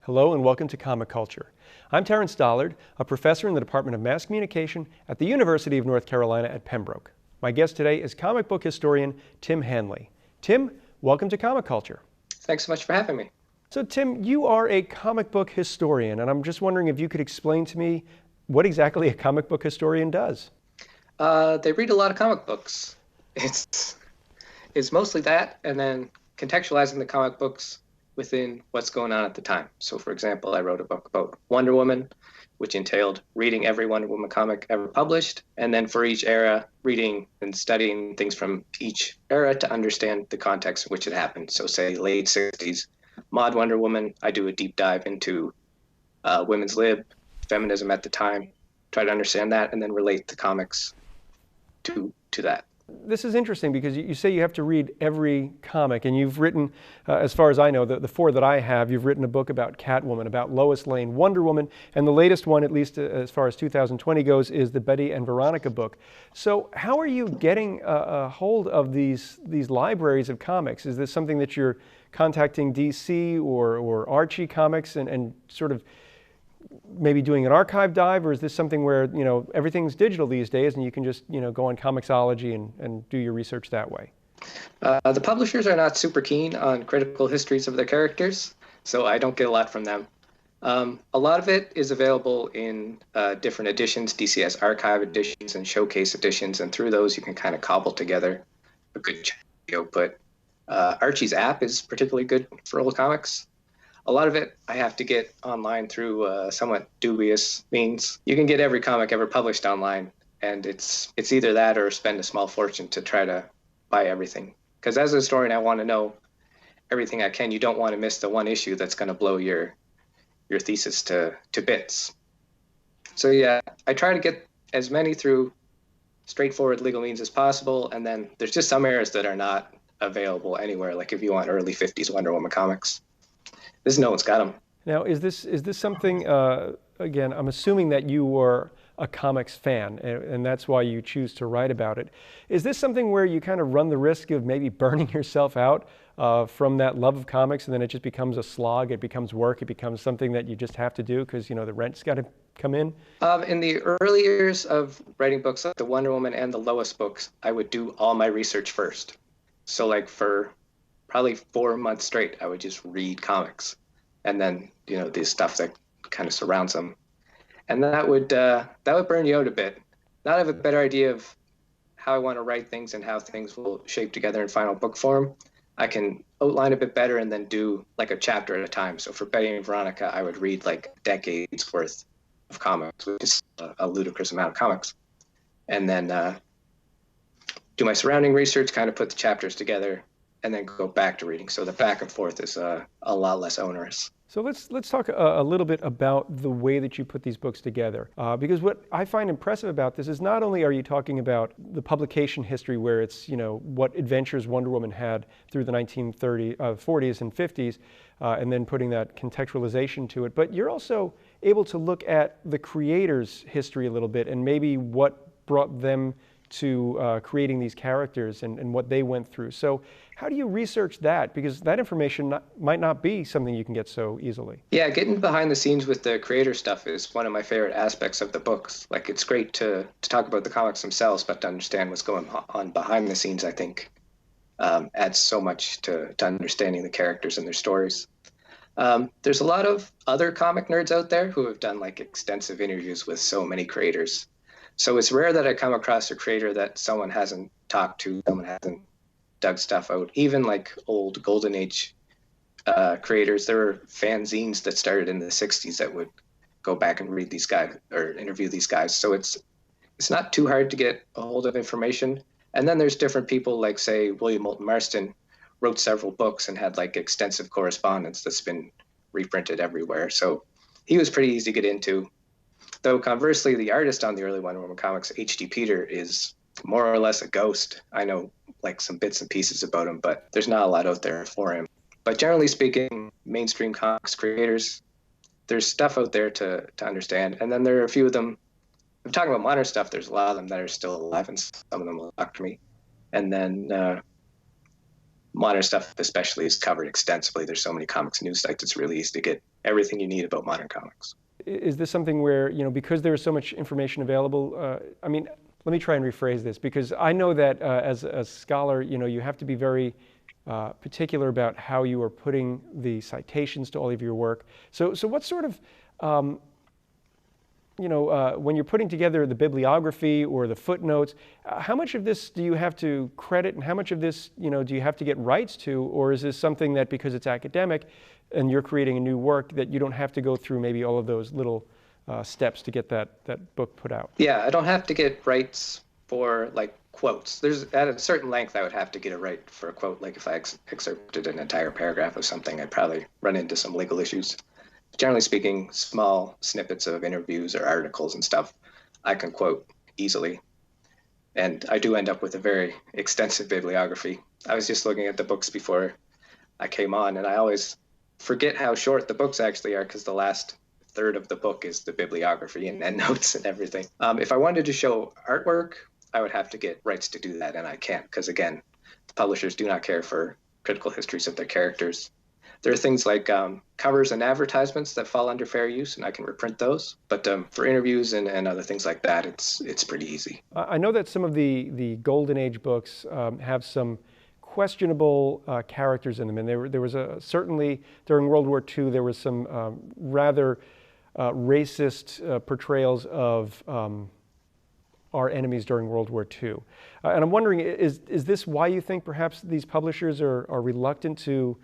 Hello and welcome to Comic Culture. I'm Terrence Dollard, a professor in the Department of Mass Communication at the University of North Carolina at Pembroke. My guest today is comic book historian Tim Hanley. Tim, welcome to Comic Culture. Thanks so much for having me. So Tim, you are a comic book historian, and I'm just wondering if you could explain to me what exactly a comic book historian does. They read a lot of comic books. It's mostly that, and then contextualizing the comic books within what's going on at the time. So, for example, I wrote a book about Wonder Woman, which entailed reading every Wonder Woman comic ever published, and then for each era, reading and studying things from each era to understand the context in which it happened. So, say, late 60s, Mod Wonder Woman, I do a deep dive into women's lib, feminism at the time, try to understand that, and then relate the comics to that. This is interesting because you say you have to read every comic, and you've written, as far as I know, the four that I have, you've written a book about Catwoman, about Lois Lane, Wonder Woman, and the latest one, at least as far as 2020 goes, is the Betty and Veronica book. So how are you getting a hold of these libraries of comics? Is this something that you're contacting DC or Archie Comics and sort of maybe doing an archive dive, or is this something where, everything's digital these days and you can just, go on Comixology and do your research that way? The publishers are not super keen on critical histories of their characters, so I don't get a lot from them. A lot of it is available in different editions. DC has archive editions and showcase editions, and through those you can kind of cobble together a good output. Archie's app is particularly good for old comics. A lot of it I have to get online through somewhat dubious means. You can get every comic ever published online, and it's either that or spend a small fortune to try to buy everything. Because as a historian, I want to know everything I can. You don't want to miss the one issue that's going to blow your thesis to bits. So yeah, I try to get as many through straightforward legal means as possible, and then there's just some eras that are not available anywhere, like if you want early 50s Wonder Woman comics. No one's got them. Now, is this something, again, I'm assuming that you were a comics fan, and that's why you choose to write about it. Is this something where you kind of run the risk of maybe burning yourself out from that love of comics, and then it just becomes a slog, it becomes work, it becomes something that you just have to do because, the rent's got to come in? In the early years of writing books like the Wonder Woman and the Lois books, I would do all my research first. So like for probably 4 months straight, I would just read comics, and then the stuff that kind of surrounds them, and that would burn you out a bit. Now I have a better idea of how I want to write things and how things will shape together in final book form. I can outline a bit better and then do like a chapter at a time. So for Betty and Veronica, I would read like decades worth of comics, which is a ludicrous amount of comics, and then do my surrounding research, kind of put the chapters together, and then go back to reading. So the back and forth is a lot less onerous. So let's talk a little bit about the way that you put these books together. Because what I find impressive about this is not only are you talking about the publication history where it's, what adventures Wonder Woman had through the 40s and 50s, and then putting that contextualization to it, but you're also able to look at the creator's history a little bit and maybe what brought them to creating these characters and what they went through. So how do you research that? Because that information might not be something you can get so easily. Yeah, getting behind the scenes with the creator stuff is one of my favorite aspects of the books. Like, it's great to talk about the comics themselves, but to understand what's going on behind the scenes, I think, adds so much to understanding the characters and their stories. There's a lot of other comic nerds out there who have done like extensive interviews with so many creators. So it's rare that I come across a creator that someone hasn't talked to, someone hasn't dug stuff out. Even like old Golden Age creators, there were fanzines that started in the 60s that would go back and read these guys or interview these guys. So it's not too hard to get a hold of information. And then there's different people like, say, William Moulton Marston wrote several books and had like extensive correspondence that's been reprinted everywhere. So he was pretty easy to get into. Though conversely, the artist on the early Wonder Woman comics, H.D. Peter, is more or less a ghost. I know like some bits and pieces about him, but there's not a lot out there for him. But generally speaking, mainstream comics creators, there's stuff out there to understand. And then there are a few of them, I'm talking about modern stuff, there's a lot of them that are still alive, and some of them will talk to me. And then modern stuff especially is covered extensively. There's so many comics news sites, it's really easy to get everything you need about modern comics. Is this something where, because there is so much information available, I mean, let me try and rephrase this, because I know that as a scholar, you have to be very particular about how you are putting the citations to all of your work. So what sort of, when you're putting together the bibliography or the footnotes, how much of this do you have to credit, and how much of this, do you have to get rights to, or is this something that because it's academic and you're creating a new work that you don't have to go through maybe all of those little steps to get that book put out? Yeah, I don't have to get rights for like quotes. There's at a certain length I would have to get a right for a quote. Like if I excerpted an entire paragraph of something, I'd probably run into some legal issues. Generally speaking, small snippets of interviews or articles and stuff I can quote easily. And I do end up with a very extensive bibliography. I was just looking at the books before I came on, and I always forget how short the books actually are because the last third of the book is the bibliography and endnotes and everything. If I wanted to show artwork, I would have to get rights to do that, and I can't because, again, the publishers do not care for critical histories of their characters. There are things like covers and advertisements that fall under fair use, and I can reprint those. But for interviews and other things like that, it's pretty easy. I know that some of the Golden Age books have some questionable characters in them, and there was certainly during World War II there was some rather racist portrayals of our enemies during World War II. And I'm wondering, is this why you think perhaps these publishers are reluctant to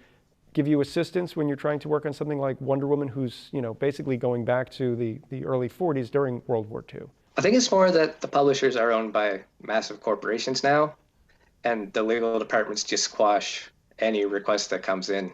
give you assistance when you're trying to work on something like Wonder Woman, who's basically going back to the early 40s during World War II? I think it's more that the publishers are owned by massive corporations now, and the legal departments just squash any request that comes in.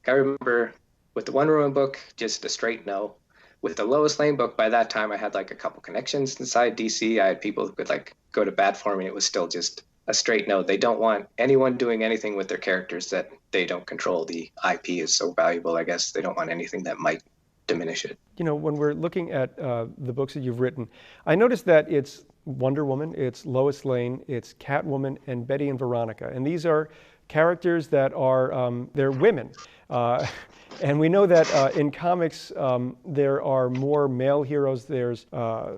I remember with the Wonder Woman book, just a straight no. With the Lois Lane book, by that time I had like a couple connections inside DC. I had people who could like go to bat for me. It was still just a straight no. They don't want anyone doing anything with their characters that they don't control. The IP is so valuable, I guess. They don't want anything that might diminish it. When we're looking at the books that you've written, I noticed that it's Wonder Woman, it's Lois Lane, it's Catwoman, and Betty and Veronica. And these are characters that are, they're women. And we know that in comics, there are more male heroes. There's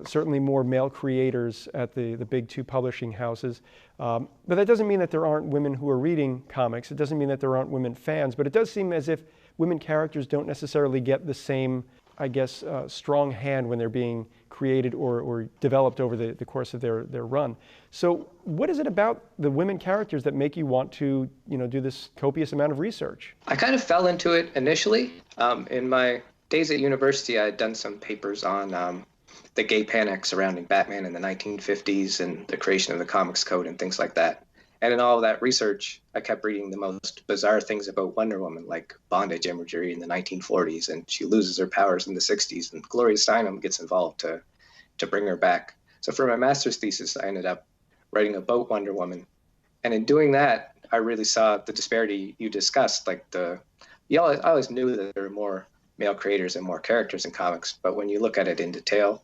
certainly more male creators at the big two publishing houses. But that doesn't mean that there aren't women who are reading comics. It doesn't mean that there aren't women fans. But it does seem as if women characters don't necessarily get the same, I guess, strong hand when they're being created or developed over the course of their run. So what is it about the women characters that make you want to do this copious amount of research? I kind of fell into it initially. In my days at university, I had done some papers on the gay panic surrounding Batman in the 1950s and the creation of the Comics Code and things like that. And in all of that research, I kept reading the most bizarre things about Wonder Woman, like bondage imagery in the 1940s, and she loses her powers in the 60s, and Gloria Steinem gets involved to bring her back. So for my master's thesis, I ended up writing about Wonder Woman. And in doing that, I really saw the disparity you discussed. Like I always knew that there were more male creators and more characters in comics, but when you look at it in detail,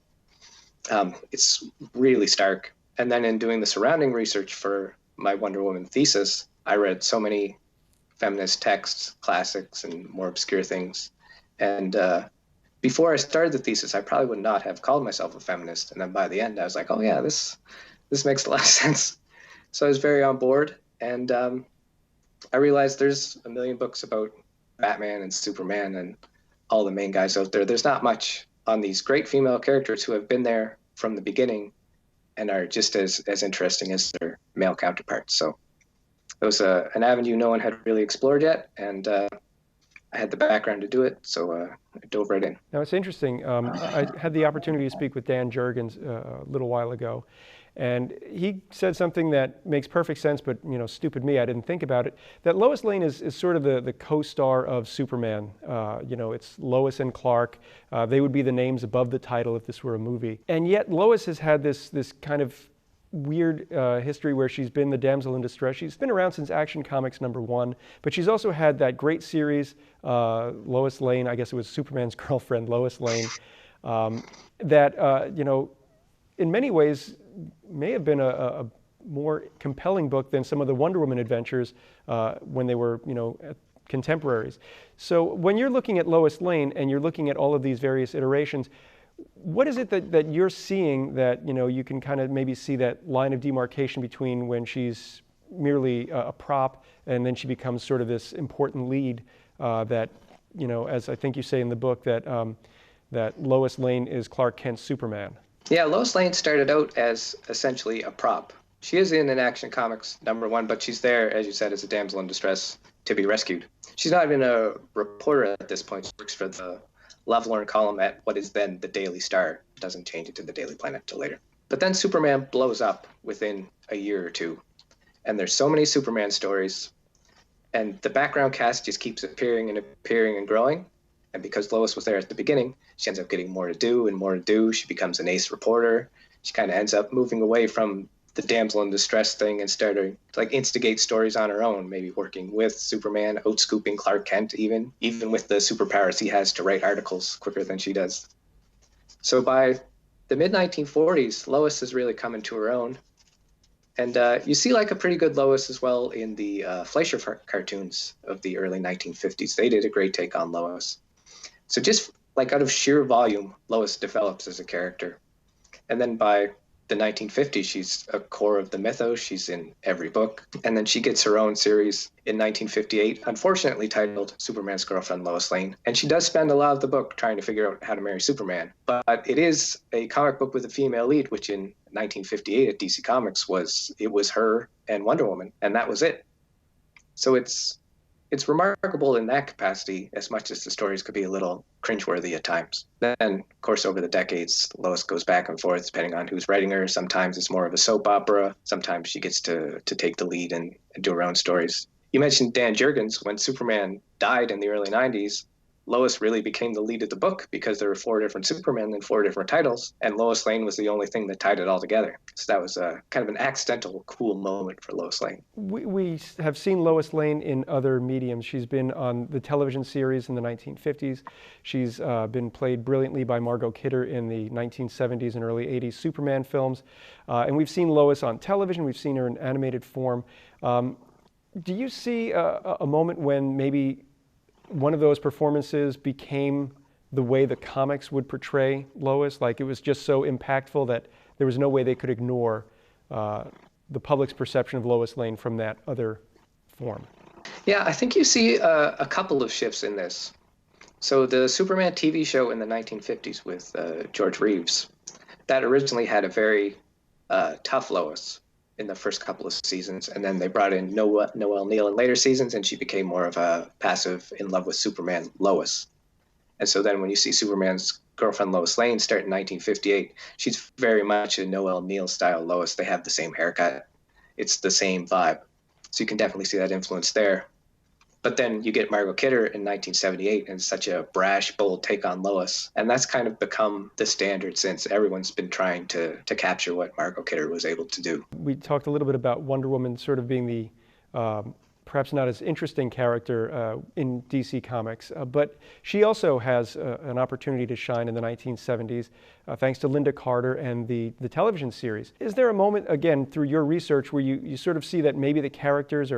it's really stark. And then in doing the surrounding research for my Wonder Woman thesis, I read so many feminist texts, classics, and more obscure things. And before I started the thesis, I probably would not have called myself a feminist. And then by the end, I was like, oh yeah, this makes a lot of sense. So I was very on board. And I realized there's a million books about Batman and Superman and all the main guys out there. There's not much on these great female characters who have been there from the beginning and are just as interesting as their male counterparts. So it was an avenue no one had really explored yet, and I had the background to do it, so I dove right in. Now, it's interesting. I had the opportunity to speak with Dan Jurgens a little while ago, and he said something that makes perfect sense, but stupid me, I didn't think about it, that Lois Lane is sort of the co-star of Superman. It's Lois and Clark. They would be the names above the title if this were a movie. And yet Lois has had this kind of weird history where she's been the damsel in distress. She's been around since Action Comics #1, but she's also had that great series, Lois Lane, I guess it was Superman's girlfriend, Lois Lane, that, in many ways may have been a more compelling book than some of the Wonder Woman adventures when they were, contemporaries. So when you're looking at Lois Lane and you're looking at all of these various iterations, what is it that you're seeing that, you can kind of maybe see that line of demarcation between when she's merely a prop and then she becomes sort of this important lead that, as I think you say in the book, that Lois Lane is Clark Kent's Superman? Yeah, Lois Lane started out as essentially a prop. She is in an Action Comics #1, but she's there, as you said, as a damsel in distress to be rescued. She's not even a reporter at this point. She works for the Lovelorn column at what is then the Daily Star. It doesn't change it to the Daily Planet till later. But then Superman blows up within a year or two. And there's so many Superman stories. And the background cast just keeps appearing and growing. And because Lois was there at the beginning, she ends up getting more to do and more to do. She becomes an ace reporter. She kind of ends up moving away from the damsel in distress thing and starting to instigate stories on her own, maybe working with Superman, out-scooping Clark Kent even with the superpowers he has to write articles quicker than she does. So by the mid-1940s, Lois is really coming to her own. And you see a pretty good Lois as well in the Fleischer cartoons of the early 1950s. They did a great take on Lois. So just out of sheer volume, Lois develops as a character. And then by the 1950s, she's a core of the mythos. She's in every book. And then she gets her own series in 1958, unfortunately titled Superman's Girlfriend, Lois Lane. And she does spend a lot of the book trying to figure out how to marry Superman. But it is a comic book with a female lead, which in 1958 at DC Comics was her and Wonder Woman, and that was it. So it's remarkable in that capacity, as much as the stories could be a little cringeworthy at times. Then, of course, over the decades, Lois goes back and forth depending on who's writing her. Sometimes it's more of a soap opera. Sometimes she gets to take the lead and do her own stories. You mentioned Dan Jurgens. When Superman died in the early 90s, Lois really became the lead of the book because there were 4 different Supermen and 4 different titles, and Lois Lane was the only thing that tied it all together. So that was a kind of an accidental, cool moment for Lois Lane. We have seen Lois Lane in other mediums. She's been on the television series in the 1950s. She's been played brilliantly by Margot Kidder in the 1970s and early 80s Superman films. And we've seen Lois on television. We've seen her in animated form. Do you see a moment when maybe one of those performances became the way the comics would portray Lois? It was just so impactful that there was no way they could ignore the public's perception of Lois Lane from that other form. Yeah, I think you see a couple of shifts in this. So the Superman TV show in the 1950s with George Reeves, that originally had a very tough Lois in the first couple of seasons, and then they brought in Noelle Neal in later seasons, and she became more of a passive, in love with Superman Lois. And so then when you see Superman's Girlfriend Lois Lane start in 1958, she's very much a Noelle Neal style Lois. They have the same haircut. It's the same vibe. So you can definitely see that influence there. But then you get Margot Kidder in 1978, and it's such a brash, bold take on Lois. And that's kind of become the standard since. Everyone's been trying to capture what Margot Kidder was able to do. We talked a little bit about Wonder Woman sort of being the perhaps not as interesting character in DC Comics, but she also has an opportunity to shine in the 1970s thanks to Linda Carter and the television series. Is there a moment, again, through your research, where you sort of see that maybe the characters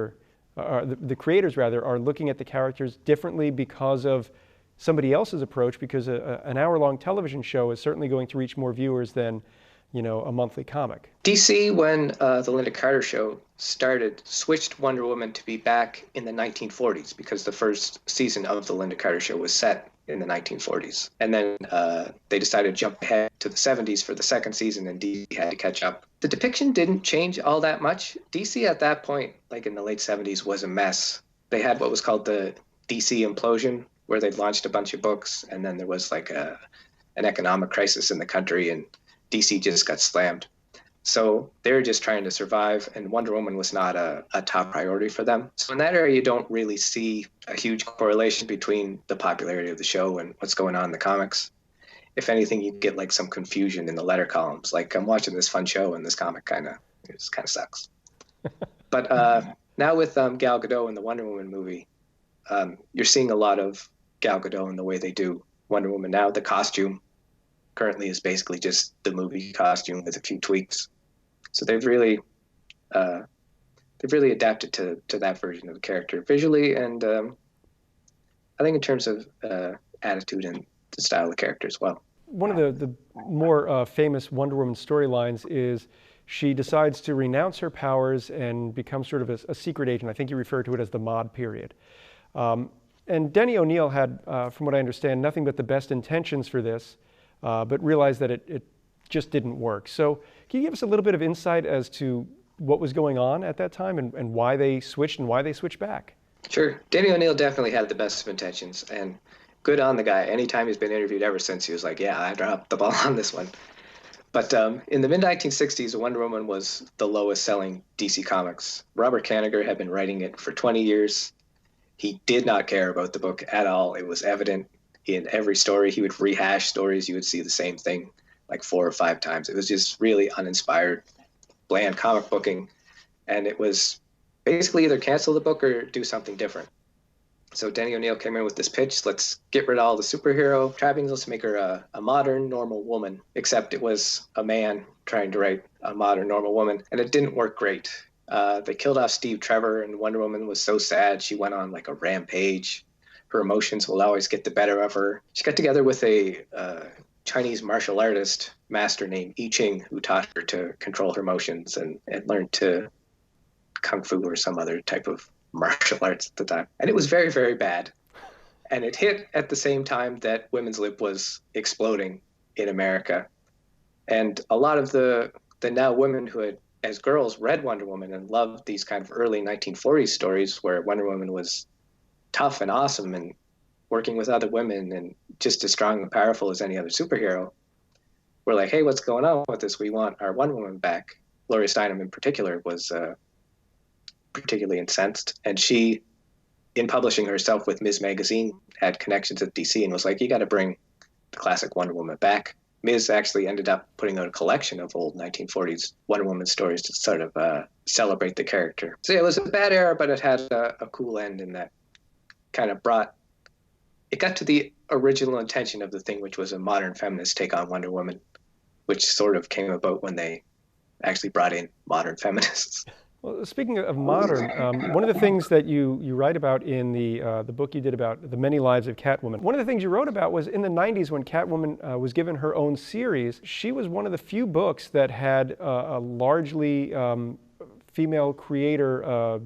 the creators rather, are looking at the characters differently because of somebody else's approach? Because an hour-long television show is certainly going to reach more viewers than, a monthly comic. DC, when the Linda Carter show started, switched Wonder Woman to be back in the 1940s because the first season of the Linda Carter show was set in the 1940s. And then they decided to jump ahead to the 70s for the second season, and DC had to catch up. The depiction didn't change all that much. DC at that point, in the late 70s, was a mess. They had what was called the DC implosion, where they'd launched a bunch of books, and then there was an economic crisis in the country, and DC just got slammed. So they were just trying to survive, and Wonder Woman was not a top priority for them. So in that area, you don't really see a huge correlation between the popularity of the show and what's going on in the comics. If anything, you get some confusion in the letter columns. I'm watching this fun show, and this comic kind of sucks. But now with Gal Gadot in the Wonder Woman movie, you're seeing a lot of Gal Gadot in the way they do Wonder Woman now. The costume currently is basically just the movie costume with a few tweaks. So they've really they've really adapted to that version of the character visually, and I think in terms of attitude and the style of the character as well. One of the more famous Wonder Woman storylines is she decides to renounce her powers and become sort of a secret agent. I think you refer to it as the mod period. And Denny O'Neil had, from what I understand, nothing but the best intentions for this, but realized that it just didn't work. So can you give us a little bit of insight as to what was going on at that time and why they switched and why they switched back? Sure. Denny O'Neil definitely had the best of intentions, and good on the guy. Anytime he's been interviewed ever since, he was like, yeah, I dropped the ball on this one. But in the mid-1960s, Wonder Woman was the lowest selling DC Comics. Robert Kanigher had been writing it for 20 years. He did not care about the book at all. It was evident in every story. He would rehash stories. You would see the same thing like 4 or 5 times. It was just really uninspired, bland comic booking. And it was basically either cancel the book or do something different. So Denny O'Neil came in with this pitch: let's get rid of all the superhero trappings, let's make her a modern, normal woman, except it was a man trying to write a modern, normal woman, and it didn't work great. They killed off Steve Trevor, and Wonder Woman was so sad. She went on like a rampage. Her emotions will always get the better of her. She got together with a Chinese martial artist master named I Ching, who taught her to control her emotions and learned to Kung Fu or some other type of martial arts at the time. And it was very, very bad. And it hit at the same time that women's lib was exploding in America. And a lot of the now women who had, as girls, read Wonder Woman and loved these kind of early 1940s stories where Wonder Woman was tough and awesome and working with other women and just as strong and powerful as any other superhero, were like, hey, what's going on with this? We want our Wonder Woman back. Gloria Steinem in particular was particularly incensed, and she, in publishing herself with Ms. Magazine, had connections at DC and was like, you got to bring the classic Wonder Woman back. Ms. actually ended up putting out a collection of old 1940s Wonder Woman stories to sort of celebrate the character. So it was a bad era, but it had a cool end in that kind of it got to the original intention of the thing, which was a modern feminist take on Wonder Woman, which sort of came about when they actually brought in modern feminists. Well, speaking of modern, one of the things that you write about in the book you did about the many lives of Catwoman, one of the things you wrote about was in the 90s when Catwoman was given her own series, she was one of the few books that had a largely female creator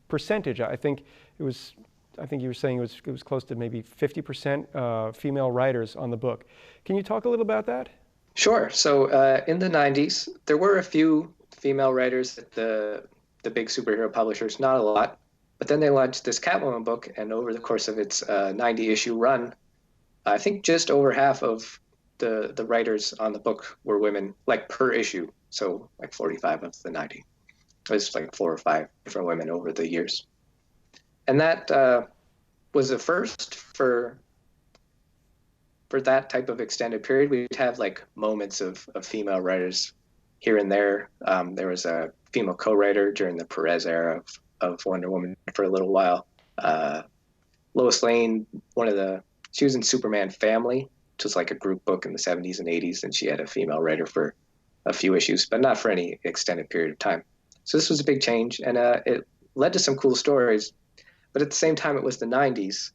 percentage. I think you were saying it was close to maybe 50% female writers on the book. Can you talk a little about that? Sure. So in the 90s, there were a few female writers at the big superhero publishers, not a lot. But then they launched this Catwoman book, and over the course of its 90-issue run, I think just over half of the writers on the book were women, like per issue. So like 45 of the 90. It was like 4 or 5 different women over the years. And that was a first for that type of extended period. We'd have like moments of female writers here and there. There was a female co-writer during the Perez era of Wonder Woman for a little while. Lois Lane, she was in Superman Family, which was like a group book in the 70s and 80s, and she had a female writer for a few issues, but not for any extended period of time. So this was a big change, and it led to some cool stories. But at the same time, it was the 90s,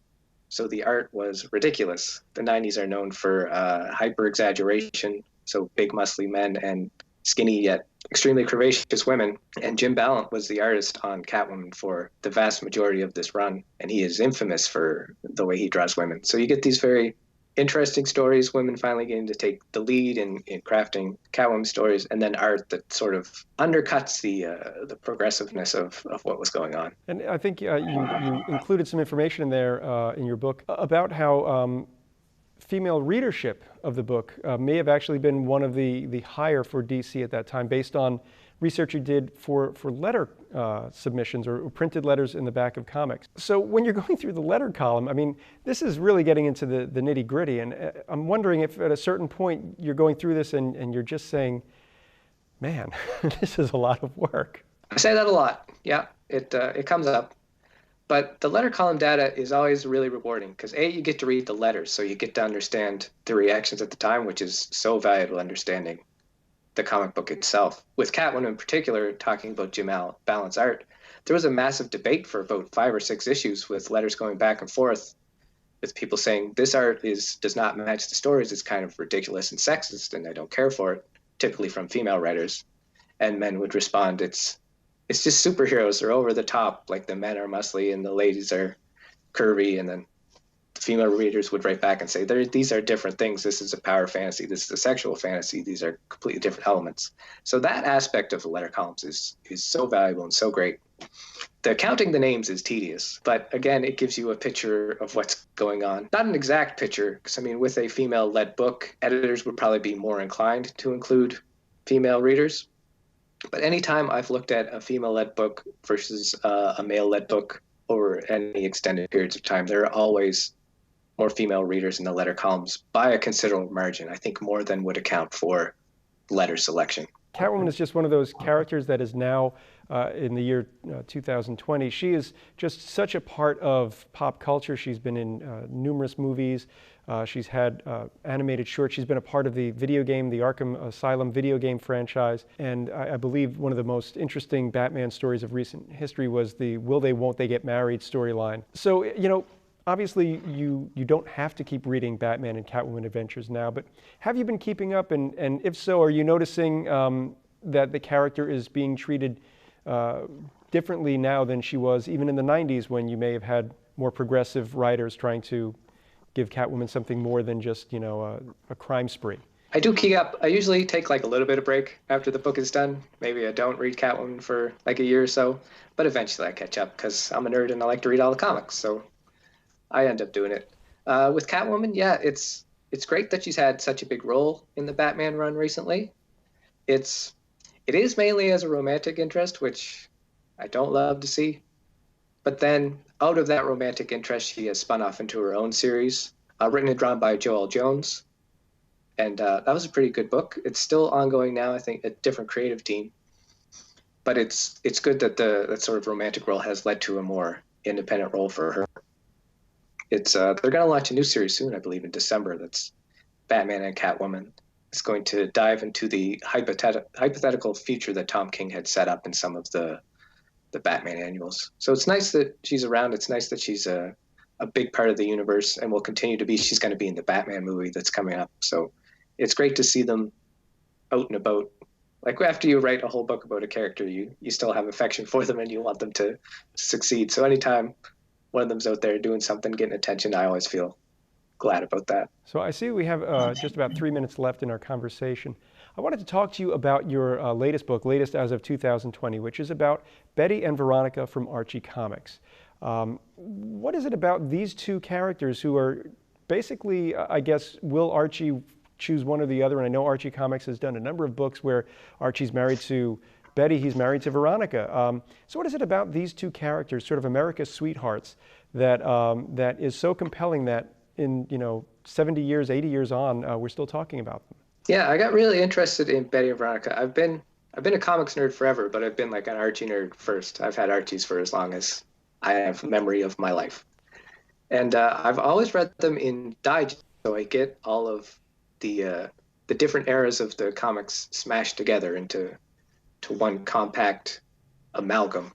so the art was ridiculous. The 90s are known for hyper-exaggeration, so big, muscly men and skinny yet extremely curvaceous women. And Jim Ballant was the artist on Catwoman for the vast majority of this run, and he is infamous for the way he draws women. So you get these very interesting stories, women finally getting to take the lead in crafting Catwoman stories, and then art that sort of undercuts the progressiveness of what was going on. And I think you included some information in there in your book about how female readership of the book may have actually been one of the higher for DC at that time, based on research you did for letter submissions or printed letters in the back of comics. So when you're going through the letter column, I mean, this is really getting into the nitty gritty, and I'm wondering if at a certain point you're going through this and you're just saying, man, this is a lot of work. I say that a lot. Yeah, it comes up. But the letter column data is always really rewarding because A, you get to read the letters, so you get to understand the reactions at the time, which is so valuable, understanding the comic book itself. With Catwoman in particular, talking about Jim Balent's art, there was a massive debate for about 5 or 6 issues with letters going back and forth with people saying this art does not match the stories, it's kind of ridiculous and sexist and I don't care for it, typically from female writers. And men would respond, it's just superheroes, they're over the top, like the men are muscly and the ladies are curvy. And then the female readers would write back and say, these are different things. This is a power fantasy, this is a sexual fantasy, these are completely different elements. So that aspect of the letter columns is so valuable and so great. The counting the names is tedious, but again, it gives you a picture of what's going on. Not an exact picture, because I mean, with a female-led book, editors would probably be more inclined to include female readers. But anytime I've looked at a female-led book versus a male-led book over any extended periods of time, there are always more female readers in the letter columns by a considerable margin. I think more than would account for letter selection. Catwoman is just one of those characters that is now, in the year 2020, she is just such a part of pop culture. She's been in numerous movies. She's had animated shorts. She's been a part of the video game, the Arkham Asylum video game franchise. And I believe one of the most interesting Batman stories of recent history was the will they, won't they get married storyline. So, you know, obviously you don't have to keep reading Batman and Catwoman adventures now, but have you been keeping up? And if so, are you noticing that the character is being treated differently now than she was even in the 90s, when you may have had more progressive writers trying to give Catwoman something more than just, you know, a crime spree? I do keep up. I usually take like a little bit of break after the book is done. Maybe I don't read Catwoman for like a year or so, but eventually I catch up because I'm a nerd and I like to read all the comics, so I end up doing it. With Catwoman, yeah, it's great that she's had such a big role in the Batman run recently. It is mainly as a romantic interest, which I don't love to see. But then out of that romantic interest, she has spun off into her own series, written and drawn by Joel Jones. And that was a pretty good book. It's still ongoing now, I think, a different creative team. But it's good that that sort of romantic role has led to a more independent role for her. They're going to launch a new series soon, I believe, in December. That's Batman and Catwoman. It's going to dive into the hypothetical future that Tom King had set up in some of the Batman annuals. So it's nice that she's around. It's nice that she's a big part of the universe and will continue to be. She's going to be in the Batman movie that's coming up. So it's great to see them out and about. Like after you write a whole book about a character, you still have affection for them and you want them to succeed. So anytime one of them's out there doing something, getting attention, I always feel glad about that. So I see we have just about 3 minutes left in our conversation. I wanted to talk to you about your latest book, latest as of 2020, which is about Betty and Veronica from Archie Comics. What is it about these two characters who are basically, I guess, will Archie choose one or the other? And I know Archie Comics has done a number of books where Archie's married to Betty, he's married to Veronica. So what is it about these two characters, sort of America's sweethearts, that is so compelling that in 70 years, 80 years on, we're still talking about them? Yeah, I got really interested in Betty and Veronica. I've been a comics nerd forever, but I've been like an Archie nerd first. I've had Archies for as long as I have memory of my life. And I've always read them in digest, so I get all of the different eras of the comics smashed together into one compact amalgam.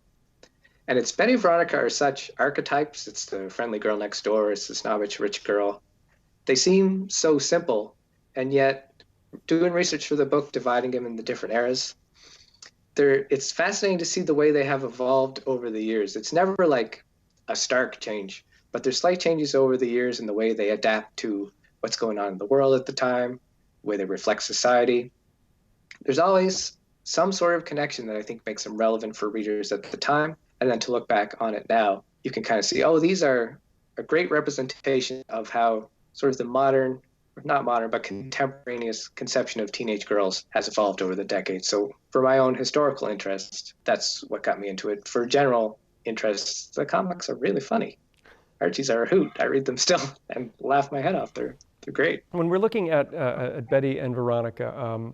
And it's Betty and Veronica are such archetypes. It's the friendly girl next door. It's the snobbish rich girl. They seem so simple, and yet doing research for the book, dividing them in the different eras, it's fascinating to see the way they have evolved over the years. It's never like a stark change, but there's slight changes over the years in the way they adapt to what's going on in the world at the time, the way they reflect society. There's always some sort of connection that I think makes them relevant for readers at the time. And then to look back on it now, you can kind of see, oh, these are a great representation of how sort of the modern, not modern, but contemporaneous conception of teenage girls has evolved over the decades. So for my own historical interest, that's what got me into it. For general interests, the comics are really funny. Archies are a hoot. I read them still and laugh my head off. They're great. When we're looking at Betty and Veronica,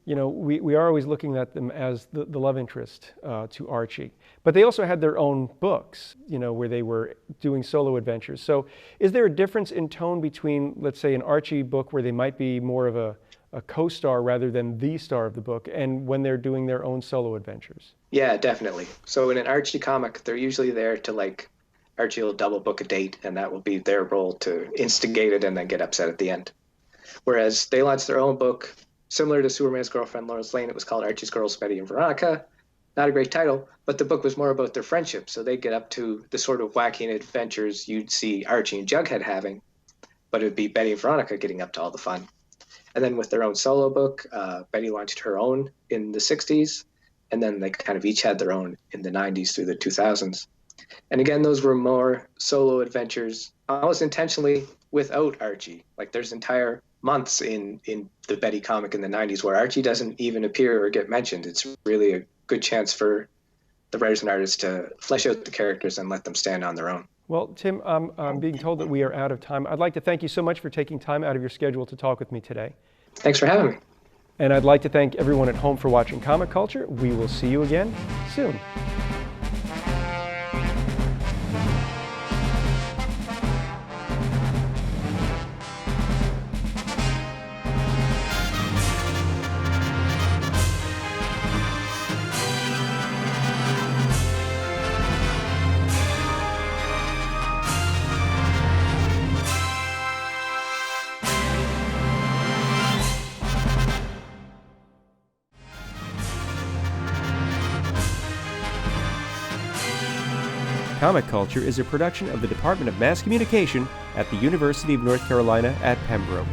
we are always looking at them as the love interest to Archie. But they also had their own books, where they were doing solo adventures. So is there a difference in tone between, let's say, an Archie book where they might be more of a a co-star rather than the star of the book, and when they're doing their own solo adventures. Yeah, definitely. So in an Archie comic, they're usually there to like Archie will double book a date, and that will be their role to instigate it and then get upset at the end. Whereas they launched their own book, similar to Superman's girlfriend Lois Lane. It was called Archie's Girls, Betty and Veronica. Not a great title, but the book was more about their friendship. So they get up to the sort of wacky adventures you'd see Archie and Jughead having, but it would be Betty and Veronica getting up to all the fun. And then with their own solo book, Betty launched her own in the 60s, and then they kind of each had their own in the 90s through the 2000s. And again, those were more solo adventures, almost intentionally without Archie. Like there's entire months in the Betty comic in the 90s where Archie doesn't even appear or get mentioned. It's really a good chance for the writers and artists to flesh out the characters and let them stand on their own. Well, Tim, I'm being told that we are out of time. I'd like to thank you so much for taking time out of your schedule to talk with me today. Thanks for having me. And I'd like to thank everyone at home for watching Comic Culture. We will see you again soon. Comic Culture is a production of the Department of Mass Communication at the University of North Carolina at Pembroke.